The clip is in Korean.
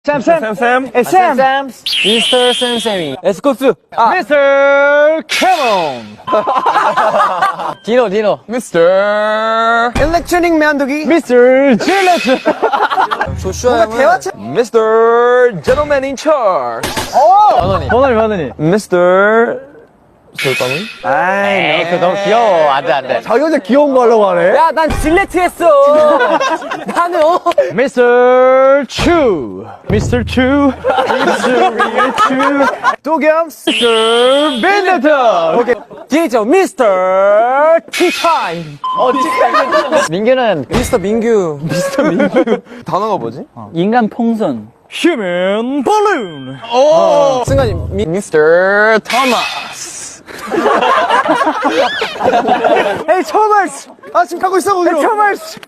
샘. 미스터 샘샘이. 에스코스. 미스터 캐논. 디노. 미스터 일렉트로닉 면도기. 미스터 질레트. 조슈아 형은 대화체. 미스터 제너맨 인 차지. 번호니. 미스터 솔방울? 에이, 그거 너무 귀여워. 안 돼. 자기 혼자 귀여운 거 하려고 하네. 야, 난 질레트 했어. 나는, 미스터 추. 미스터 도겸. 미스터 빈네터. 오케이. 뒤에죠. 미스터 티타임. 민규는 미스터 민규. 단어가 뭐지? 인간 풍선. 휴먼 발룬. 승관이 미스터 토마스. 에이, 처음 알았어. 아, 지금 가고 있어, 거기로. 처음 알았어.